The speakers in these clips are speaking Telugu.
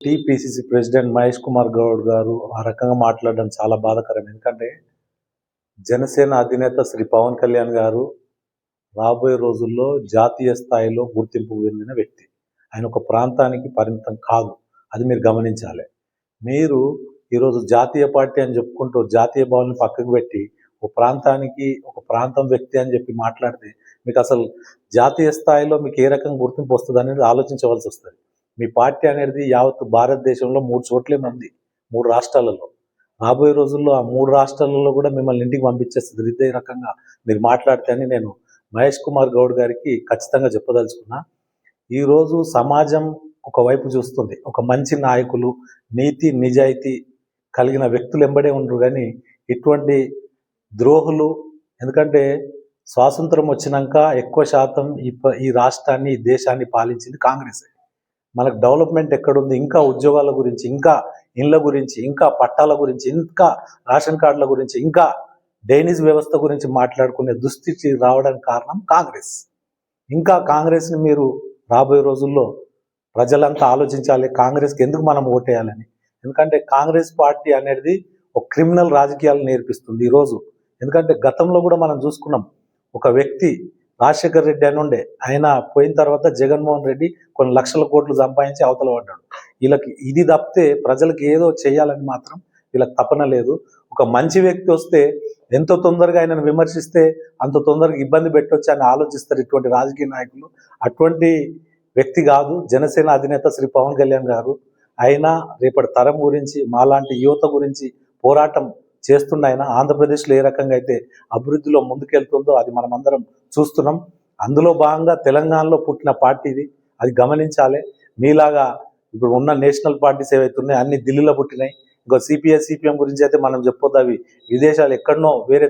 టీపీసీసీ ప్రెసిడెంట్ మహేష్ కుమార్ గౌడ్ గారు ఆ రకంగా మాట్లాడడం చాలా బాధాకరం. ఎందుకంటే జనసేన అధినేత శ్రీ పవన్ కళ్యాణ్ గారు రాబోయే రోజుల్లో జాతీయ స్థాయిలో గుర్తింపు పొందిన వ్యక్తి. ఆయన ఒక ప్రాంతానికి పరిమితం కాదు, అది మీరు గమనించాలి. మీరు ఈరోజు జాతీయ పార్టీ అని చెప్పుకుంటూ జాతీయ భావాలను పక్కకు పెట్టి ఒక ప్రాంతానికి ఒక ప్రాంతం వ్యక్తి అని చెప్పి మాట్లాడితే మీకు అసలు జాతీయ స్థాయిలో మీకు ఏ రకంగా గుర్తింపు వస్తుంది అనేది ఆలోచించవలసి వస్తుంది. మీ పార్టీ అనేది యావత్ భారతదేశంలో 3 చోట్లే ఉంది, 3 రాష్ట్రాలలో. రాబోయే రోజుల్లో ఆ 3 రాష్ట్రాలలో కూడా మిమ్మల్ని ఇంటికి పంపించేస్తుంది ఇదే రకంగా మీరు మాట్లాడితే అని నేను మహేష్ కుమార్ గౌడ్ గారికి ఖచ్చితంగా చెప్పదలుచుకున్నా. ఈరోజు సమాజం ఒకవైపు చూస్తుంది, ఒక మంచి నాయకులు, నీతి నిజాయితీ కలిగిన వ్యక్తులు ఎంబడే ఉండరు, కానీ ఇటువంటి ద్రోహులు. ఎందుకంటే స్వాతంత్రం వచ్చినాక ఎక్కువ శాతం ఈ రాష్ట్రాన్ని ఈ దేశాన్ని పాలించింది కాంగ్రెస్. మనకు డెవలప్మెంట్ ఎక్కడుంది? ఇంకా ఉద్యోగాల గురించి, ఇంకా ఇండ్ల గురించి, ఇంకా పట్టాల గురించి, ఇంకా రేషన్ కార్డుల గురించి, ఇంకా డ్రైనేజ్ వ్యవస్థ గురించి మాట్లాడుకునే దుస్థితి రావడానికి కారణం కాంగ్రెస్. ఇంకా కాంగ్రెస్ని మీరు రాబోయే రోజుల్లో ప్రజలంతా ఆలోచించాలి, కాంగ్రెస్కి ఎందుకు మనం ఓటేయాలని. ఎందుకంటే కాంగ్రెస్ పార్టీ అనేది ఒక క్రిమినల్ రాజకీయాలు నేర్పిస్తుంది ఈరోజు. ఎందుకంటే గతంలో కూడా మనం చూసుకున్నాం, ఒక వ్యక్తి రాజశేఖర్ రెడ్డి అని ఉండే, ఆయన పోయిన తర్వాత జగన్మోహన్ రెడ్డి కొన్ని లక్షల కోట్లు సంపాదించి అవతల పడ్డాడు. వీళ్ళకి ఇది తప్పితే ప్రజలకు ఏదో చేయాలని మాత్రం వీళ్ళకి తపన లేదు. ఒక మంచి వ్యక్తి వస్తే ఎంతో తొందరగా ఆయనను విమర్శిస్తే అంత తొందరగా ఇబ్బంది పెట్టవచ్చు అని ఆలోచిస్తారు ఇటువంటి రాజకీయ నాయకులు. అటువంటి వ్యక్తి కాదు జనసేన అధినేత శ్రీ పవన్ కళ్యాణ్ గారు. ఆయన రేపటి తరం గురించి, మాలాంటి యువత గురించి పోరాటం చేస్తున్న ఆయన ఆంధ్రప్రదేశ్లో ఏ రకంగా అయితే అభివృద్ధిలో ముందుకెళ్తుందో అది మనం అందరం చూస్తున్నాం. అందులో భాగంగా తెలంగాణలో పుట్టిన పార్టీ ఇది, అది గమనించాలి. మీలాగా ఇప్పుడు ఉన్న నేషనల్ పార్టీస్ ఏవైతే ఉన్నాయో అన్ని ఢిల్లీలో పుట్టినాయి. ఇంకో సిపిఎస్ సిపిఎం గురించి అయితే మనం చెప్పొద్దు, అవి విదేశాలు ఎక్కడనో వేరే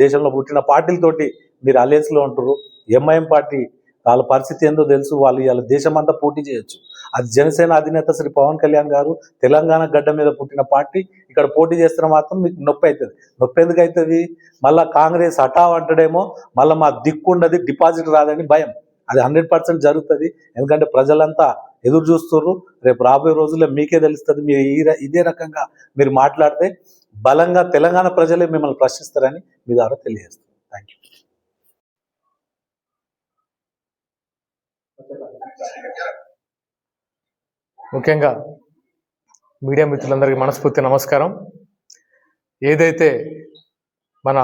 దేశంలో పుట్టిన పార్టీలతోటి మీరు అలయన్స్లో ఉంటారు. ఎంఐఎం పార్టీ వాళ్ళ పరిస్థితి ఏందో తెలుసు, వాళ్ళు ఇవాళ దేశమంతా పోటీ చేయొచ్చు. అది జనసేన అధినేత శ్రీ పవన్ కళ్యాణ్ గారు తెలంగాణ గడ్డ మీద పుట్టిన పార్టీ ఇక్కడ పోటీ చేస్తున్న మాత్రం మీకు నొప్పి అవుతుంది. నొప్పి ఎందుకు అవుతుంది? మళ్ళీ కాంగ్రెస్ హఠావ్ అంటాడేమో, మళ్ళీ మా దిక్కుండది, డిపాజిట్ రాదని భయం. అది 100% జరుగుతుంది. ఎందుకంటే ప్రజలంతా ఎదురు చూస్తున్నారు. రేపు రాబోయే రోజుల్లో మీకే తెలుస్తుంది. మీరు ఇదే రకంగా మీరు మాట్లాడితే బలంగా తెలంగాణ ప్రజలే మిమ్మల్ని ప్రశ్నిస్తారని మీ ద్వారా తెలియజేస్తారు. Thank you. ముఖ్యంగా మీడియా మిత్రులందరికీ మనస్ఫూర్తి నమస్కారం. ఏదైతే మన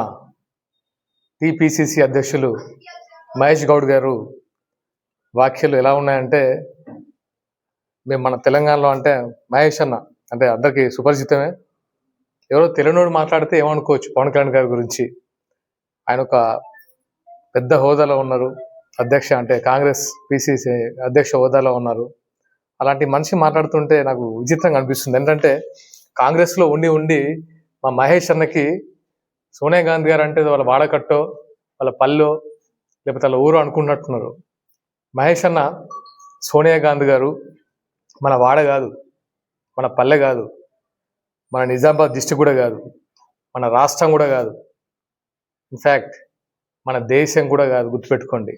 టీపీసీసీ అధ్యక్షులు మహేష్ గౌడ్ గారు వ్యాఖ్యలు ఎలా ఉన్నాయంటే, మేము మన తెలంగాణలో అంటే మహేష్ అన్న అంటే అందరికీ సుపరిచితమే. ఎవరో తెలియనోడు మాట్లాడితే ఏమనుకోవచ్చు పవన్ కళ్యాణ్ గారి గురించి. ఆయన ఒక పెద్ద హోదాలో ఉన్నారు, అధ్యక్ష అంటే కాంగ్రెస్ పిసిసి అధ్యక్ష హోదాలో ఉన్నారు. అలాంటి మనిషి మాట్లాడుతుంటే నాకు విచిత్రంగా అనిపిస్తుంది. ఏంటంటే కాంగ్రెస్లో ఉండి ఉండి మా మహేష్ అన్నకి సోనియా గాంధీ గారు అంటే వాళ్ళ వాడకట్టో, వాళ్ళ పల్లో, లేకపోతే వాళ్ళ ఊరు అనుకుంటున్నట్టున్నారు. మహేష్ అన్న సోనియా గాంధీ గారు మన వాడ కాదు, మన పల్లె కాదు, మన నిజామాబాద్ డిస్ట్రిక్ట్ కూడా కాదు, మన రాష్ట్రం కూడా కాదు, ఇన్ఫ్యాక్ట్ మన దేశం కూడా కాదు. గుర్తుపెట్టుకోండి,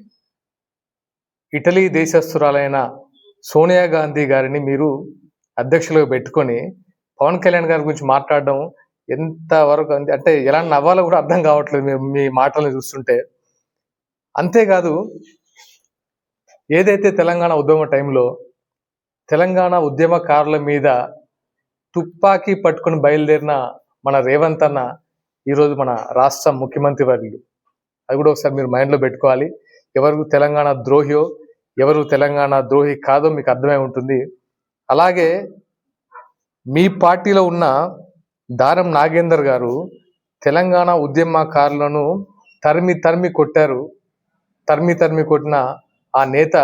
ఇటలీ దేశస్తురాలైన సోనియా గాంధీ గారిని మీరు అధ్యక్షులుగా పెట్టుకొని పవన్ కళ్యాణ్ గారి గురించి మాట్లాడడం ఎంతవరకు అంటే ఎలా నవ్వాలో కూడా అర్థం కావట్లేదు మీరు మీ మాటలను చూస్తుంటే. అంతేకాదు, ఏదైతే తెలంగాణ ఉద్యమ టైంలో తెలంగాణ ఉద్యమకారుల మీద తుపాకీ పట్టుకొని బయలుదేరిన మన రేవంత్ అన్న ఈరోజు మన రాష్ట్ర ముఖ్యమంత్రి వర్యులు. అది కూడా ఒకసారి మీరు మైండ్లో పెట్టుకోవాలి. ఎవరు తెలంగాణ ద్రోహియో, ఎవరు తెలంగాణ ద్రోహి కాదో మీకు అర్థమై ఉంటుంది. అలాగే మీ పార్టీలో ఉన్న దారం నాగేందర్ గారు తెలంగాణ ఉద్యమకారులను తరిమి కొట్టారు. తరిమి కొట్టిన ఆ నేత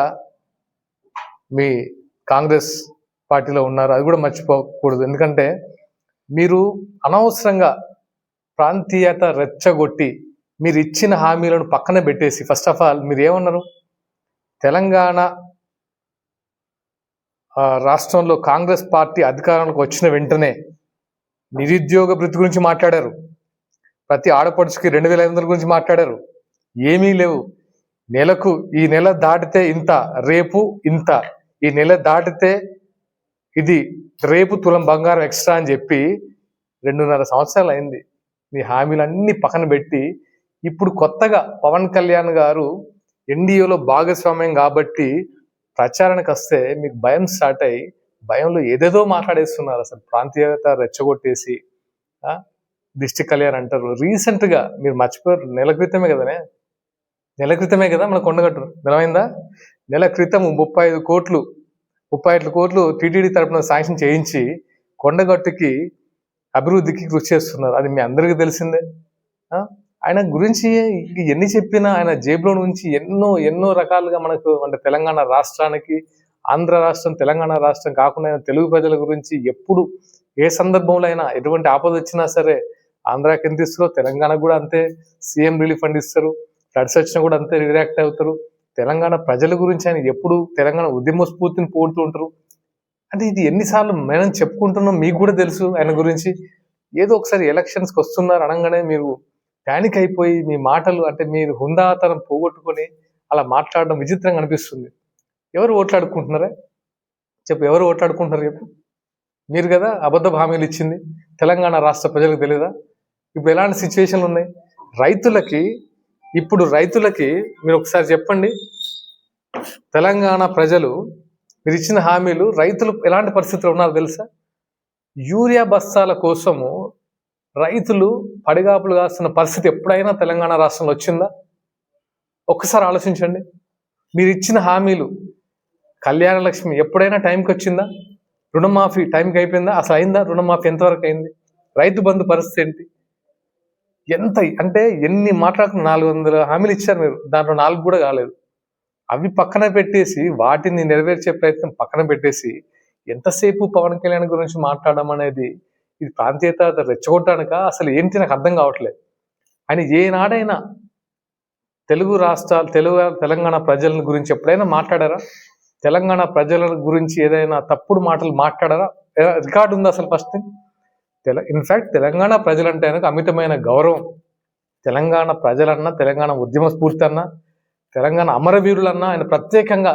మీ కాంగ్రెస్ పార్టీలో ఉన్నారు. అది కూడా మర్చిపోకూడదు. ఎందుకంటే మీరు అనవసరంగా ప్రాంతీయత రెచ్చగొట్టి మీరు ఇచ్చిన హామీలను పక్కన పెట్టేసి, ఫస్ట్ ఆఫ్ ఆల్ మీరు ఏమన్నారు? తెలంగాణ రాష్ట్రంలో కాంగ్రెస్ పార్టీ అధికారంలోకి వచ్చిన వెంటనే నిరుద్యోగ భృతి గురించి మాట్లాడారు, ప్రతి ఆడపడుచుకి 2,500 గురించి మాట్లాడారు. ఏమీ లేవు. నెలకు ఈ నెల దాటితే ఇంత, రేపు ఇంత, ఈ నెల దాటితే ఇది రేపు తులం బంగారం ఎక్స్ట్రా అని చెప్పి 2.5 సంవత్సరాలు అయింది. మీ హామీలన్నీ పక్కన పెట్టి ఇప్పుడు కొత్తగా పవన్ కళ్యాణ్ గారు ఎన్డీఏలో భాగస్వామ్యం కాబట్టి ప్రచారానికి వస్తే మీకు భయం స్టార్ట్ అయ్యి భయంలో ఏదేదో మాట్లాడేస్తున్నారు. అసలు ప్రాంతీయత రెచ్చగొట్టేసి దిష్టి కళ్యాణ్ అంటారు. రీసెంట్ గా మీరు మర్చిపోయారు, నెల క్రితమే కదా మన కొండగట్టు నిలమైందా? నెల క్రితం 35 కోట్లు టీటీడీ తరపున శాంక్షన్ చేయించి కొండగట్టుకి అభివృద్ధికి కృషి చేస్తున్నారు. అది మీ అందరికీ తెలిసిందే. ఆయన గురించి ఎన్ని చెప్పినా ఆయన జేబులో నుంచి ఎన్నో రకాలుగా మనకు అంటే తెలంగాణ రాష్ట్రానికి, ఆంధ్ర రాష్ట్రం తెలంగాణ రాష్ట్రం కాకుండా తెలుగు ప్రజల గురించి ఎప్పుడు ఏ సందర్భంలో అయినా ఎటువంటి ఆపద వచ్చినా సరే ఆంధ్రాకి ఎంత ఇస్తారో తెలంగాణకు కూడా అంతే సీఎం రిలీఫ్ ఫండ్ ఇస్తారు. ఫ్లడ్స్ వచ్చినా కూడా అంతే రియాక్ట్ అవుతారు. తెలంగాణ ప్రజల గురించి ఆయన ఎప్పుడు తెలంగాణ ఉద్యమ స్ఫూర్తిని పోడుతూ ఉంటారు. అంటే ఇది ఎన్నిసార్లు మనం చెప్పుకుంటున్నాం, మీకు కూడా తెలుసు ఆయన గురించి. ఏదో ఒకసారి ఎలక్షన్స్కి వస్తున్నారు అనగానే మీరు ప్యానిక్ అయిపోయి మీ మాటలు అంటే మీరు హుందాతనం పోగొట్టుకొని అలా మాట్లాడడం విచిత్రంగా అనిపిస్తుంది. ఎవరు ఓట్లాడుకుంటున్నారా చెప్పు? ఎవరు ఓట్లాడుకుంటున్నారు చెప్పు? మీరు కదా అబద్ధ హామీలు ఇచ్చింది తెలంగాణ రాష్ట్ర ప్రజలకు తెలియదా? ఇప్పుడు ఎలాంటి సిచ్యువేషన్లు ఉన్నాయి రైతులకి మీరు ఒకసారి చెప్పండి. తెలంగాణ ప్రజలు మీరు ఇచ్చిన హామీలు రైతులు ఎలాంటి పరిస్థితులు ఉన్నారో తెలుసా? యూరియా బస్తాల కోసము రైతులు పడిగాపులు కాస్తున్న పరిస్థితి ఎప్పుడైనా తెలంగాణ రాష్ట్రంలో వచ్చిందా? ఒక్కసారి ఆలోచించండి. మీరు ఇచ్చిన హామీలు కళ్యాణ లక్ష్మి ఎప్పుడైనా టైంకి వచ్చిందా? రుణమాఫీ టైంకి అయిపోయిందా? అసలు అయిందా? రుణమాఫీ ఎంతవరకు అయింది? రైతు బంధు పరిస్థితి ఏంటి? ఎంత అంటే ఎన్ని మాట్లాడుకున్న 400 హామీలు ఇచ్చారు మీరు, దాంట్లో 4 కూడా కాలేదు. అవి పక్కన పెట్టేసి వాటిని నెరవేర్చే ప్రయత్నం పక్కన పెట్టేసి ఎంతసేపు పవన్ కళ్యాణ్ గురించి మాట్లాడడం అనేది ఇది ప్రాంతీయత రెచ్చగొట్టడానిక? అసలు ఏంటి నాకు అర్థం కావట్లేదు. ఆయన ఏనాడైనా తెలుగు రాష్ట్రాలు తెలంగాణ ప్రజల గురించి ఎప్పుడైనా మాట్లాడారా? తెలంగాణ ప్రజల గురించి ఏదైనా తప్పుడు మాటలు మాట్లాడారా? రికార్డు ఉందా అసలు? ఫస్ట్ ఇన్ఫాక్ట్ తెలంగాణ ప్రజలంటే ఆయనకు అమితమైన గౌరవం. తెలంగాణ ప్రజలన్నా, తెలంగాణ ఉద్యమ స్ఫూర్తి అన్నా, తెలంగాణ అమరవీరులన్నా ఆయన ప్రత్యేకంగా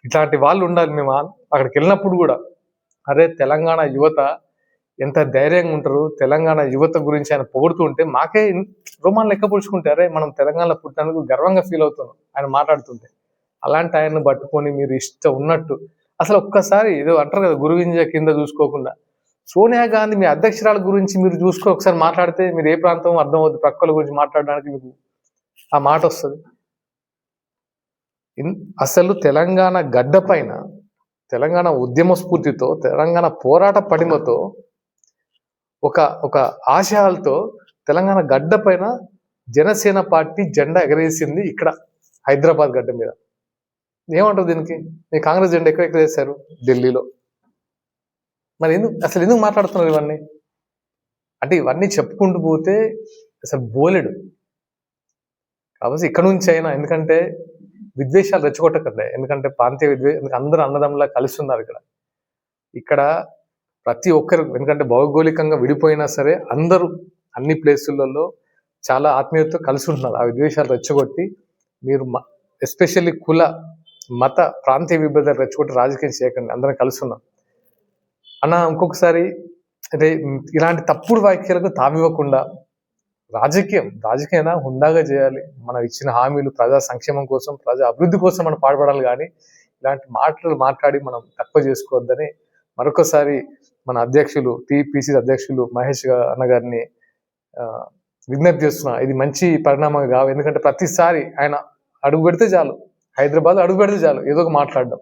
ఇట్లాంటి వాళ్ళు ఉండాలి. మేము అక్కడికి వెళ్ళినప్పుడు కూడా అరే తెలంగాణ యువత ఎంత ధైర్యంగా ఉంటారు, తెలంగాణ యువత గురించి ఆయన పొగుడుతూ ఉంటే మాకే రోమాలు లెక్క పుడుచుకుంటే అరే మనం తెలంగాణలో పుట్టినందుకు గర్వంగా ఫీల్ అవుతున్నాం ఆయన మాట్లాడుతుంటే. అలాంటి ఆయన్ని పట్టుకొని మీరు ఇష్టం ఉన్నట్టు అసలు ఒక్కసారి ఏదో అంటారు కదా గురువింజ కింద చూసుకోకుండా సోనియా గాంధీ మీ అధ్యక్షురాల గురించి మీరు చూసుకొని ఒకసారి మాట్లాడితే మీరు ఏ ప్రాంతం అర్థమవుతుంది, ప్రక్కల గురించి మాట్లాడడానికి మీకు ఆ మాట వస్తుంది. అసలు తెలంగాణ గడ్డ పైన తెలంగాణ ఉద్యమ స్ఫూర్తితో, తెలంగాణ పోరాట పడిమతో, ఒక ఆశయాలతో తెలంగాణ గడ్డ పైన జనసేన పార్టీ జెండా ఎగరేసింది ఇక్కడ హైదరాబాద్ గడ్డ మీద. ఏమంటారు దీనికి? మీ కాంగ్రెస్ జెండా ఎక్కడ వేశారు? ఢిల్లీలో. మరి ఎందుకు మాట్లాడుతున్నారు ఇవన్నీ? అంటే ఇవన్నీ చెప్పుకుంటూ పోతే అసలు బోలెడు. కాబట్టి ఇక్కడ నుంచి అయినా, ఎందుకంటే విద్వేషాలు రెచ్చగొట్టకండి, ఎందుకంటే ప్రాంతీయ ఎందుకంటే అందరూ అన్నదమ్ములా కలిసి ఉన్నారు ఇక్కడ ప్రతి ఒక్కరు. ఎందుకంటే భౌగోళికంగా విడిపోయినా సరే అందరూ అన్ని ప్లేసులలో చాలా ఆత్మీయతతో కలిసి ఉంటున్నారు. ఆ విద్వేషాలు రెచ్చగొట్టి మీరు ఎస్పెషల్లీ కుల మత ప్రాంతీయ విభేదాలు రెచ్చగొట్టి రాజకీయం చేయకండి, అందరం కలిసి ఉన్నాం అన్న. ఇంకొకసారి అంటే ఇలాంటి తప్పుడు వ్యాఖ్యలకు తావివ్వకుండా రాజకీయం హుందాగా చేయాలి. మనం ఇచ్చిన హామీలు ప్రజా సంక్షేమం కోసం, ప్రజా అభివృద్ధి కోసం మనం పాటుపడాలి. కానీ ఇలాంటి మాటలు మాట్లాడి మనం తక్కువ చేసుకోవద్దని మరొకసారి మన అధ్యక్షులు టీపీసీ అధ్యక్షులు మహేష్ అన్న గారిని విజ్ఞప్తి చేస్తున్నా. ఇది మంచి పరిణామం కావు. ఎందుకంటే ప్రతిసారి ఆయన అడుగు పెడితే చాలు, హైదరాబాద్ అడుగు పెడితే చాలు ఏదో ఒక మాట్లాడడం.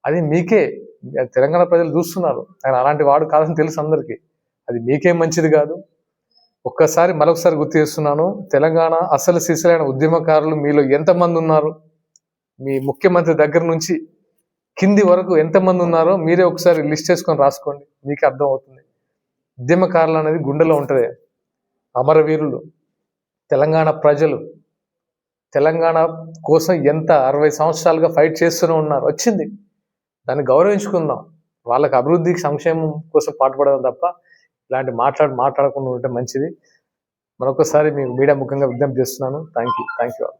అది మీకే, తెలంగాణ ప్రజలు చూస్తున్నారు. ఆయన అలాంటి వాడు కాదని తెలుసు అందరికీ. అది మీకేం మంచిది కాదు. మరొకసారి గుర్తు చేస్తున్నాను, తెలంగాణ అసలు సిసలైన ఉద్యమకారులు మీలో ఎంతమంది ఉన్నారు, మీ ముఖ్యమంత్రి దగ్గర నుంచి కింది వరకు ఎంతమంది ఉన్నారో మీరే ఒకసారి లిస్ట్ చేసుకొని రాసుకోండి, మీకే అర్థం అవుతుంది. ఉద్యమకారులు అనేది గుండెలో ఉంటుంది. అమరవీరులు తెలంగాణ ప్రజలు తెలంగాణ కోసం ఎంత 60 సంవత్సరాలుగా ఫైట్ చేస్తూనే ఉన్నారు. వచ్చింది, దాన్ని గౌరవించుకుందాం. వాళ్ళకి అభివృద్ధికి సంక్షేమం కోసం పాటుపడడం తప్ప ఇలాంటి మాట్లాడకుండా ఉంటే మంచిది. మరొకసారి మీకు మీడియా ముఖ్యంగా విజ్ఞప్తి చేస్తున్నాను. Thank you all.